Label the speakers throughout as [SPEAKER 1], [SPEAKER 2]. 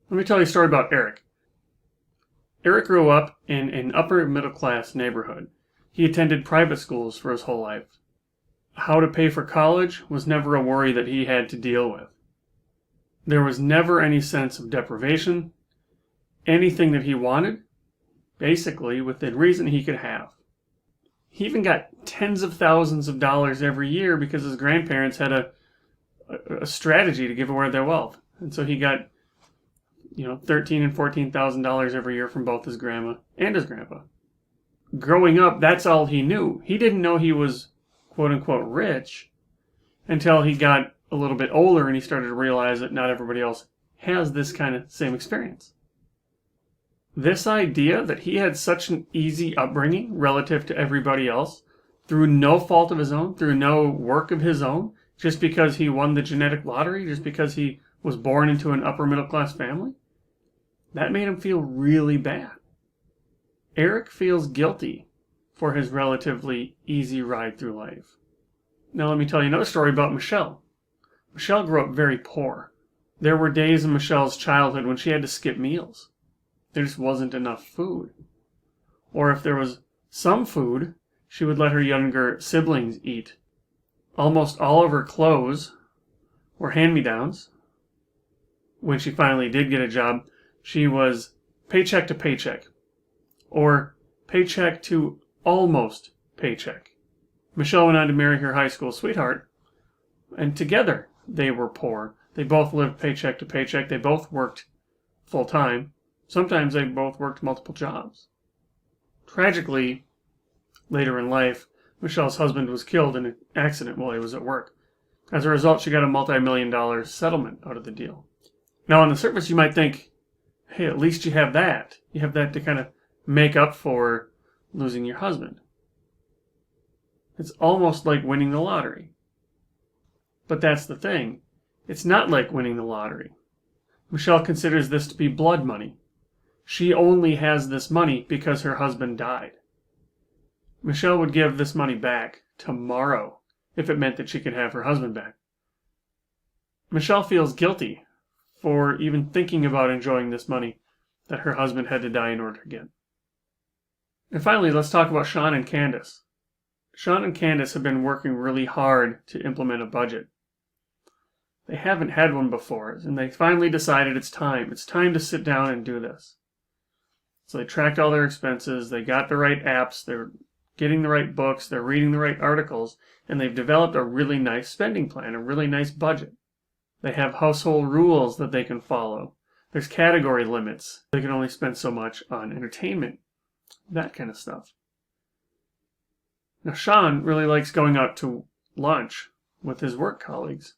[SPEAKER 1] Let me tell you a story about Eric. Eric grew up in an upper middle class neighborhood. He attended private schools for his whole life. How to pay for college was never a worry that he had to deal with. There was never any sense of deprivation. Anything that he wanted, basically within reason, he could have. He even got tens of thousands of dollars every year because his grandparents had a strategy to give away their wealth. And so he got $13,000 and $14,000 every year from both his grandma and his grandpa. Growing up, that's all he knew. He didn't know he was quote unquote rich until he got a little bit older and he started to realize that not everybody else has this kind of same experience. This idea that he had such an easy upbringing relative to everybody else, through no fault of his own, through no work of his own, just because he won the genetic lottery, just because he was born into an upper middle class family, that made him feel really bad. Eric feels guilty for his relatively easy ride through life. Now let me tell you another story about Michelle. Michelle grew up very poor. There were days in Michelle's childhood when she had to skip meals. There just wasn't enough food. Or if there was some food, she would let her younger siblings eat. Almost all of her clothes were hand-me-downs. When she finally did get a job, she was paycheck to paycheck, or paycheck to almost paycheck. Michelle went on to marry her high school sweetheart, and together they were poor. They both lived paycheck to paycheck. They both worked full-time. Sometimes they both worked multiple jobs. Tragically, later in life, Michelle's husband was killed in an accident while he was at work. As a result, she got a multi-million-dollar settlement out of the deal. Now, on the surface, you might think, hey, at least you have that. You have that to kind of make up for losing your husband. It's almost like winning the lottery. But that's the thing. It's not like winning the lottery. Michelle considers this to be blood money. She only has this money because her husband died. Michelle would give this money back tomorrow if it meant that she could have her husband back. Michelle feels guilty for even thinking about enjoying this money that her husband had to die in order to get. And finally, let's talk about Sean and Candace. Sean and Candace have been working really hard to implement a budget. They haven't had one before, and they finally decided it's time. It's time to sit down and do this. So they tracked all their expenses, they got the right apps, they're getting the right books, they're reading the right articles, and they've developed a really nice spending plan, a really nice budget. They have household rules that they can follow. There's category limits. They can only spend so much on entertainment, that kind of stuff. Now, Sean really likes going out to lunch with his work colleagues.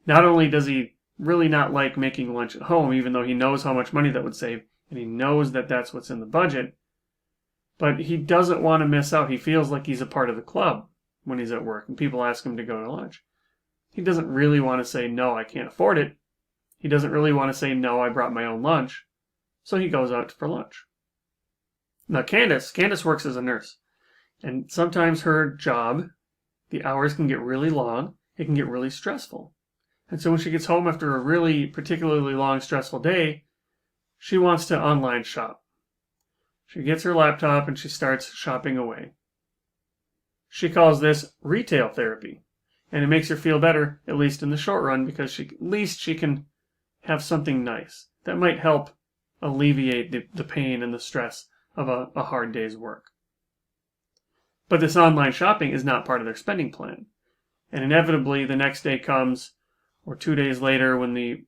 [SPEAKER 1] Not only does he really not like making lunch at home, even though he knows how much money that would save, and he knows that that's what's in the budget, but he doesn't want to miss out. He feels like he's a part of the club when he's at work, and people ask him to go to lunch. He doesn't really want to say, no, I can't afford it. He doesn't really want to say, no, I brought my own lunch. So he goes out for lunch. Now, Candace works as a nurse. And sometimes her job, the hours can get really long. It can get really stressful. And so when she gets home after a really particularly long, stressful day, she wants to online shop. She gets her laptop and she starts shopping away. She calls this retail therapy. And it makes her feel better, at least in the short run, because at least she can have something nice that might help alleviate the pain and the stress of a hard day's work. But this online shopping is not part of their spending plan. And inevitably, the next day comes, or 2 days later, when the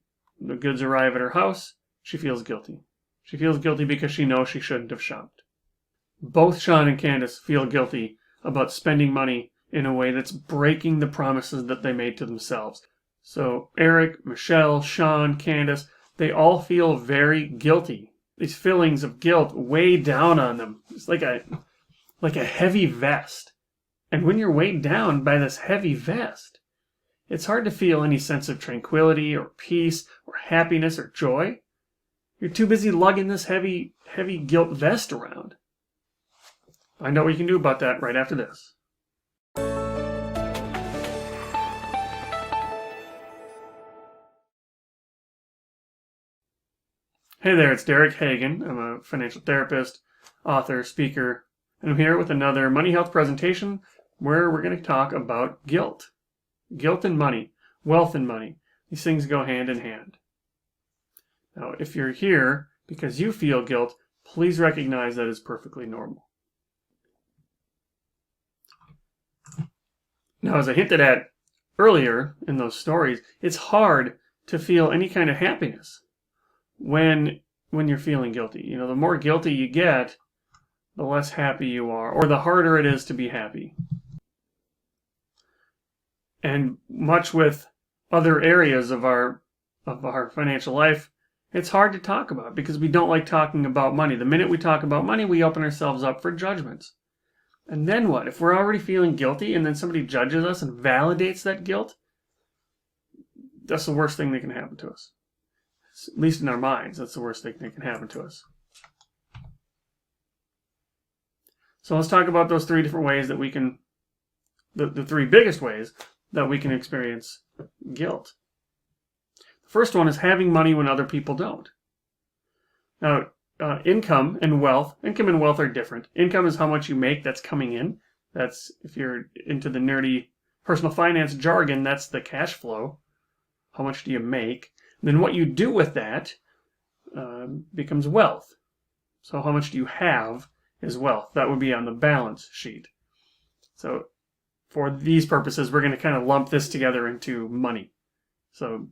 [SPEAKER 1] goods arrive at her house, she feels guilty. She feels guilty because she knows she shouldn't have shopped. Both Sean and Candace feel guilty about spending money in a way that's breaking the promises that they made to themselves. So Eric, Michelle, Sean, Candace, they all feel very guilty. These feelings of guilt weigh down on them. It's like a heavy vest. And when you're weighed down by this heavy vest, it's hard to feel any sense of tranquility or peace or happiness or joy. You're too busy lugging this heavy guilt vest around. Find out what you can do about that right after this. Hey there, it's Derek Hagan. I'm a financial therapist, author, speaker, and I'm here with another Money Health presentation where we're going to talk about guilt. Guilt and money, wealth and money. These things go hand in hand. Now, if you're here because you feel guilt, please recognize that is perfectly normal. Now, as I hinted at earlier in those stories, it's hard to feel any kind of happiness when you're feeling guilty. You know, the more guilty you get, the less happy you are, or the harder it is to be happy. And much with other areas of our financial life, it's hard to talk about because we don't like talking about money. The minute we talk about money, we open ourselves up for judgments. And then what? If we're already feeling guilty and then somebody judges us and validates that guilt, that's the worst thing that can happen to us. At least in our minds, that's the worst thing that can happen to us. So let's talk about those three different ways that we can, the three biggest ways that we can experience guilt. The first one is having money when other people don't. Now, income and wealth are different. Income is how much you make that's coming in. That's, if you're into the nerdy personal finance jargon, that's the cash flow. How much do you make? And then what you do with that becomes wealth. So how much do you have is wealth. That would be on the balance sheet. So for these purposes, we're going to kind of lump this together into money. So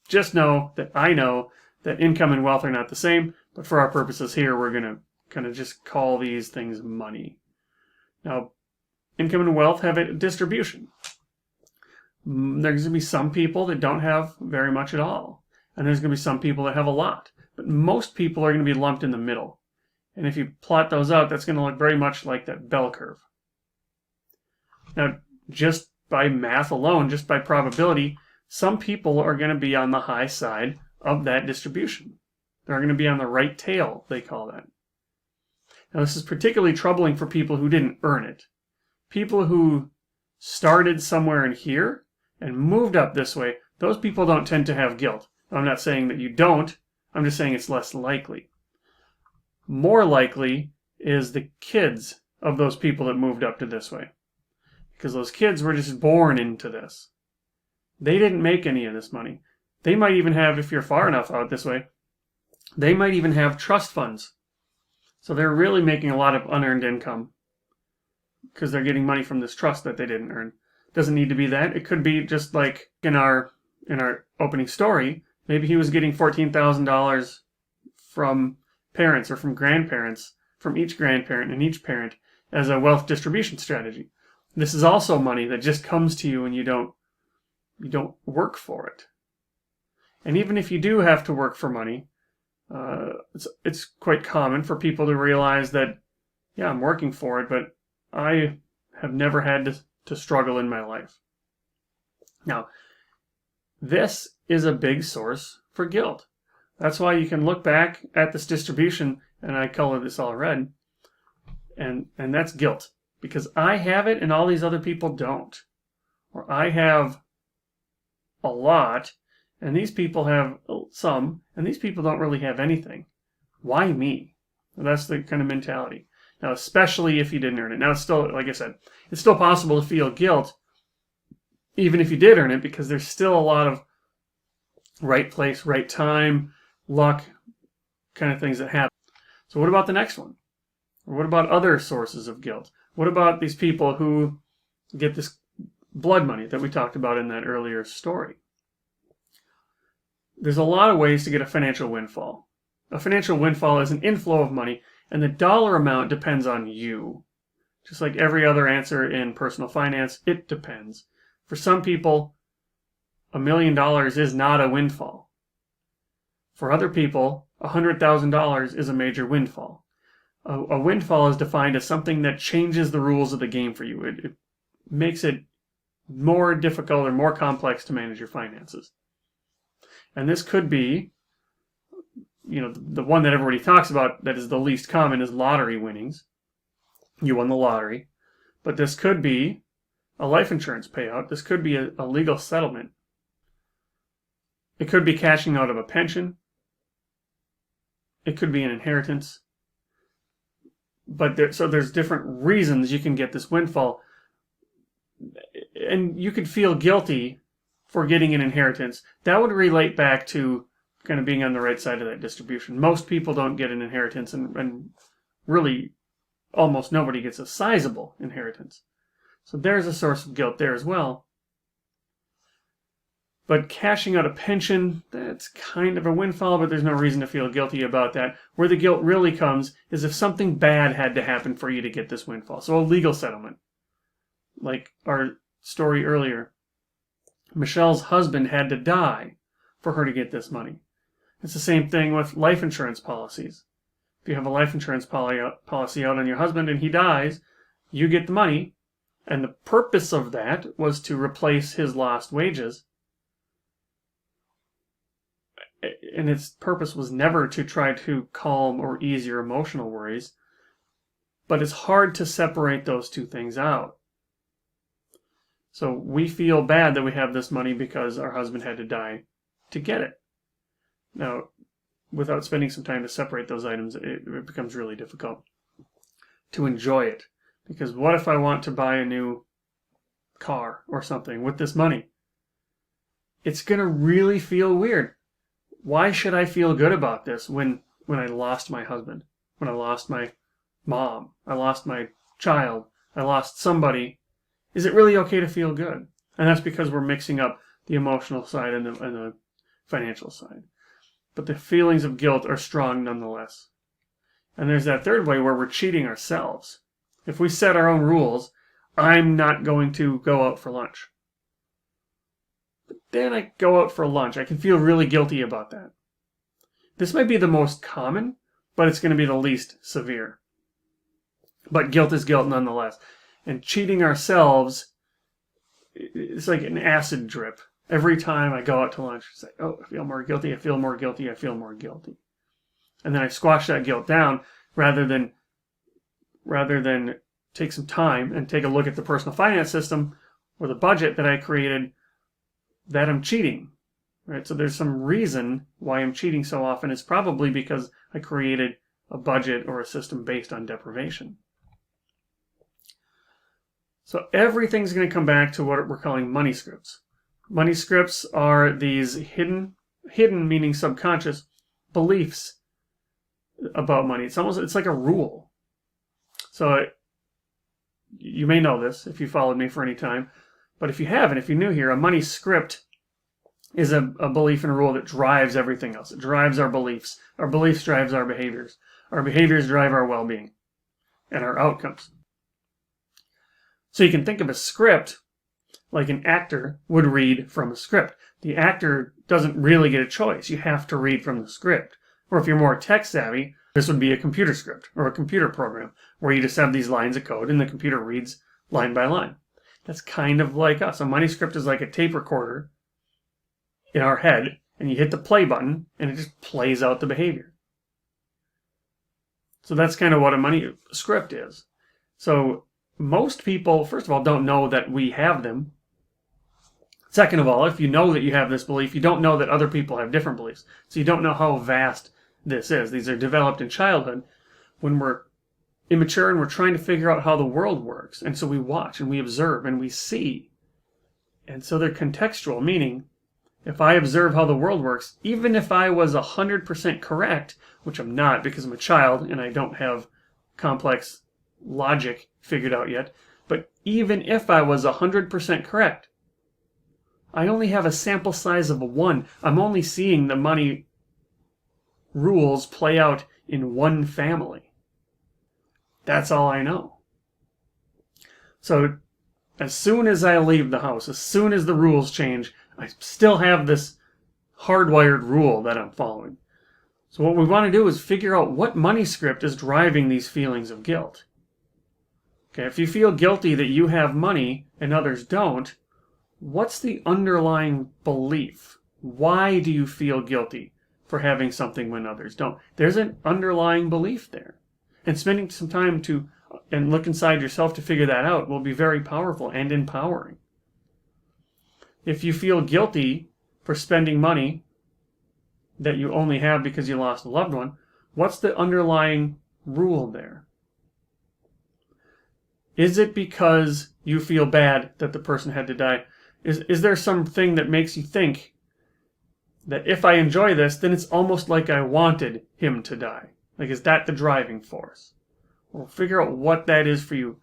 [SPEAKER 1] just know that I know that income and wealth are not the same, but for our purposes here, we're going to kind of just call these things money. Now, income and wealth have a distribution. There's going to be some people that don't have very much at all, and there's going to be some people that have a lot, but most people are going to be lumped in the middle. And if you plot those out, that's going to look very much like that bell curve. Now, just by math alone, just by probability, some people are going to be on the high side of that distribution. They're going to be on the right tail, they call that. Now, this is particularly troubling for people who didn't earn it. People who started somewhere in here and moved up this way, those people don't tend to have guilt. I'm not saying that you don't, I'm just saying it's less likely. More likely is the kids of those people that moved up to this way. Because those kids were just born into this. They didn't make any of this money. They might even have, if you're far enough out this way, they might even have trust funds. So they're really making a lot of unearned income because they're getting money from this trust that they didn't earn. Doesn't need to be that. It could be just like in our opening story, maybe he was getting $14,000 from parents or from grandparents, from each grandparent and each parent as a wealth distribution strategy. This is also money that just comes to you and you don't work for it. And even if you do have to work for money, it's quite common for people to realize that, yeah, I'm working for it, but I have never had to struggle in my life. Now, this is a big source for guilt. That's why you can look back at this distribution, and I color this all red, and that's guilt. Because I have it and all these other people don't. Or I have a lot, and these people have some, and these people don't really have anything. Why me? Well, that's the kind of mentality. Now, especially if you didn't earn it. Now, it's still, like I said, it's still possible to feel guilt, even if you did earn it, because there's still a lot of right place, right time, luck, kind of things that happen. So what about the next one? Or what about other sources of guilt? What about these people who get this blood money that we talked about in that earlier story? There's a lot of ways to get a financial windfall. A financial windfall is an inflow of money, and the dollar amount depends on you. Just like every other answer in personal finance, it depends. For some people, $1 million is not a windfall. For other people, $100,000 is a major windfall. A windfall is defined as something that changes the rules of the game for you. It makes it more difficult or more complex to manage your finances. And this could be, you know, the one that everybody talks about that is the least common is lottery winnings. You won the lottery. But this could be a life insurance payout. This could be a legal settlement. It could be cashing out of a pension. It could be an inheritance. But there's different reasons you can get this windfall. And you could feel guilty for getting an inheritance. That would relate back to kind of being on the right side of that distribution. Most people don't get an inheritance, and really almost nobody gets a sizable inheritance. So there's a source of guilt there as well. But cashing out a pension, that's kind of a windfall, but there's no reason to feel guilty about that. Where the guilt really comes is if something bad had to happen for you to get this windfall. So a legal settlement. Like our story earlier, Michelle's husband had to die for her to get this money. It's the same thing with life insurance policies. If you have a life insurance policy out on your husband and he dies, you get the money, and the purpose of that was to replace his lost wages. And its purpose was never to try to calm or ease your emotional worries, but it's hard to separate those two things out. So we feel bad that we have this money because our husband had to die to get it. Now, without spending some time to separate those items, it becomes really difficult to enjoy it. Because what if I want to buy a new car or something with this money? It's going to really feel weird. Why should I feel good about this when I lost my husband, when I lost my mom, I lost my child, I lost somebody? Is it really okay to feel good? And that's because we're mixing up the emotional side and the financial side. But the feelings of guilt are strong nonetheless. And there's that third way where we're cheating ourselves. If we set our own rules, I'm not going to go out for lunch. But then I go out for lunch. I can feel really guilty about that. This might be the most common, but it's going to be the least severe. But guilt is guilt nonetheless. And cheating ourselves, it's like an acid drip. Every time I go out to lunch, it's like, oh, I feel more guilty, I feel more guilty, I feel more guilty. And then I squash that guilt down rather than take some time and take a look at the personal finance system or the budget that I created, that I'm cheating. Right? So there's some reason why I'm cheating so often. It's probably because I created a budget or a system based on deprivation. So everything's going to come back to what we're calling money scripts. Money scripts are these hidden meaning subconscious beliefs about money. It's like a rule. So you may know this if you followed me for any time, but if you haven't, if you're new here, a money script is a belief and a rule that drives everything else. It drives our beliefs. Our beliefs drives our behaviors. Our behaviors drive our well-being and our outcomes. So you can think of a script like an actor would read from a script. The actor doesn't really get a choice. You have to read from the script. Or if you're more tech savvy, this would be a computer script or a computer program where you just have these lines of code and the computer reads line by line. That's kind of like us. A money script is like a tape recorder in our head, and you hit the play button and it just plays out the behavior. So that's kind of what a money script is. So most people, first of all, don't know that we have them. Second of all, if you know that you have this belief, you don't know that other people have different beliefs. So you don't know how vast this is. These are developed in childhood when we're immature and we're trying to figure out how the world works. And so we watch and we observe and we see. And so they're contextual, meaning if I observe how the world works, even if I was 100% correct, which I'm not because I'm a child and I don't have complex logic figured out yet, but even if I was 100% correct, I only have a sample size of 1. I'm only seeing the money rules play out in one family. That's all I know. So as soon as I leave the house, as soon as the rules change, I still have this hardwired rule that I'm following. So what we want to do is figure out what money script is driving these feelings of guilt. Okay, if you feel guilty that you have money and others don't, what's the underlying belief? Why do you feel guilty for having something when others don't? There's an underlying belief there. And spending some time and look inside yourself to figure that out will be very powerful and empowering. If you feel guilty for spending money that you only have because you lost a loved one, What's the underlying rule there? Is it because you feel bad that the person had to die? Is there something that makes you think that if I enjoy this, then it's almost like I wanted him to die? Like, is that the driving force? Well, figure out what that is for you.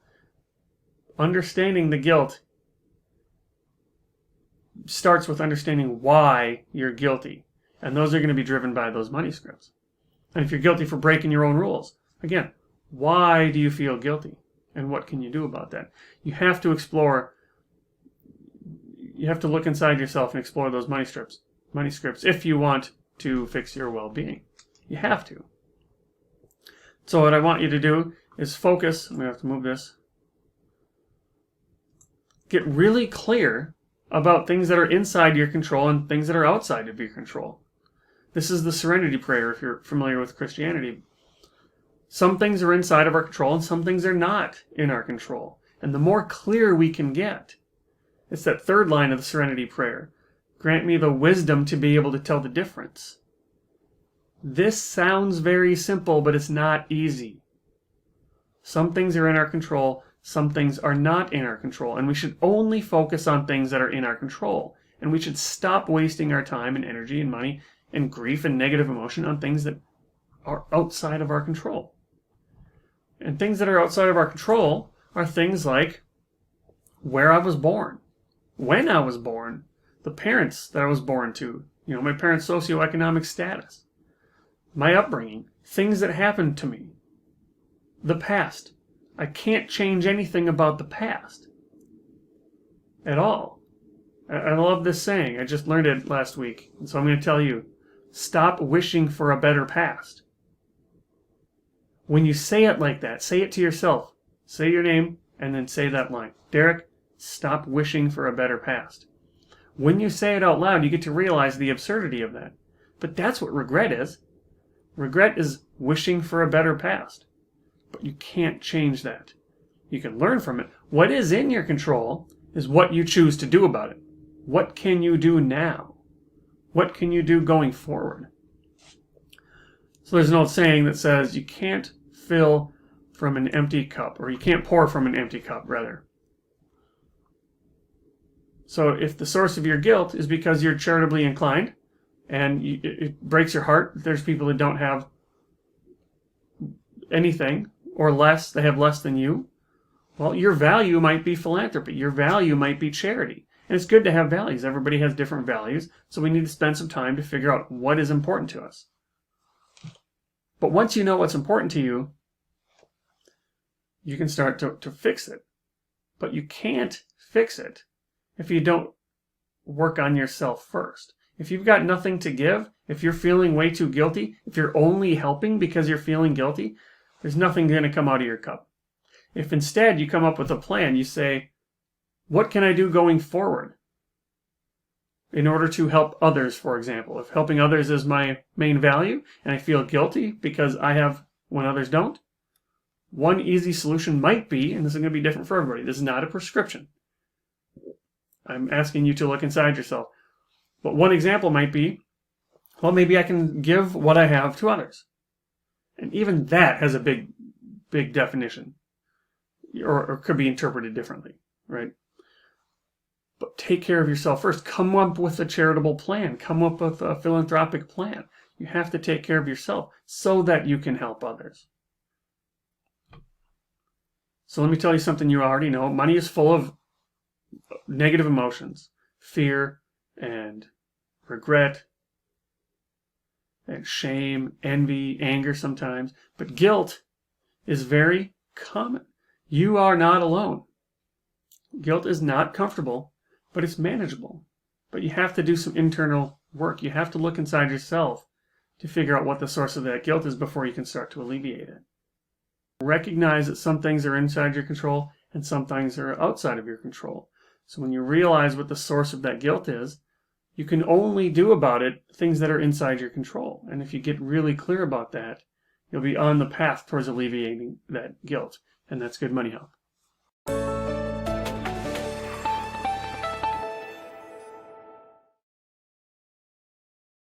[SPEAKER 1] Understanding the guilt starts with understanding why you're guilty. And those are going to be driven by those money scripts. And if you're guilty for breaking your own rules, again, why do you feel guilty? And what can you do about that? You have to explore, you have to look inside yourself and explore those money scripts if you want to fix your well-being. You have to. So what I want you to do is focus. I'm going to have to move this. Get really clear about things that are inside your control and things that are outside of your control. This is the Serenity Prayer, if you're familiar with Christianity. Some things are inside of our control and some things are not in our control. And the more clear we can get, it's that third line of the Serenity Prayer. Grant me the wisdom to be able to tell the difference. This sounds very simple, but it's not easy. Some things are in our control, some things are not in our control, and we should only focus on things that are in our control. And we should stop wasting our time and energy and money and grief and negative emotion on things that are outside of our control. And things that are outside of our control are things like where I was born, when I was born, the parents that I was born to, my parents' socioeconomic status, my upbringing, things that happened to me, the past. I can't change anything about the past at all. I love this saying. I just learned it last week. And so I'm going to tell you, stop wishing for a better past. When you say it like that, say it to yourself. Say your name and then say that line. Derek, stop wishing for a better past. When you say it out loud, you get to realize the absurdity of that. But that's what regret is. Regret is wishing for a better past. But you can't change that. You can learn from it. What is in your control is what you choose to do about it. What can you do now? What can you do going forward? So there's an old saying that says you can't fill from an empty cup, or you can't pour from an empty cup, rather. So if the source of your guilt is because you're charitably inclined, and it breaks your heart, there's people that don't have anything, or less, they have less than you, well, your value might be philanthropy. Your value might be charity. And it's good to have values. Everybody has different values, so we need to spend some time to figure out what is important to us. But once you know what's important to you, you can start to fix it. But you can't fix it if you don't work on yourself first. If you've got nothing to give, if you're feeling way too guilty, if you're only helping because you're feeling guilty, there's nothing going to come out of your cup. If instead you come up with a plan, you say, what can I do going forward in order to help others, for example? If helping others is my main value and I feel guilty because I have when others don't, one easy solution might be, and this is going to be different for everybody, this is not a prescription. I'm asking you to look inside yourself. But one example might be, well, maybe I can give what I have to others. And even that has a big definition, or could be interpreted differently, right? But take care of yourself first. Come up with a charitable plan. Come up with a philanthropic plan. You have to take care of yourself so that you can help others. So let me tell you something you already know. Money is full of negative emotions, fear and regret and shame, envy, anger sometimes. But guilt is very common. You are not alone. Guilt is not comfortable, but it's manageable. But you have to do some internal work. You have to look inside yourself to figure out what the source of that guilt is before you can start to alleviate it. Recognize that some things are inside your control and some things are outside of your control. So when you realize what the source of that guilt is, you can only do about it things that are inside your control. And if you get really clear about that, you'll be on the path towards alleviating that guilt. And that's good money help.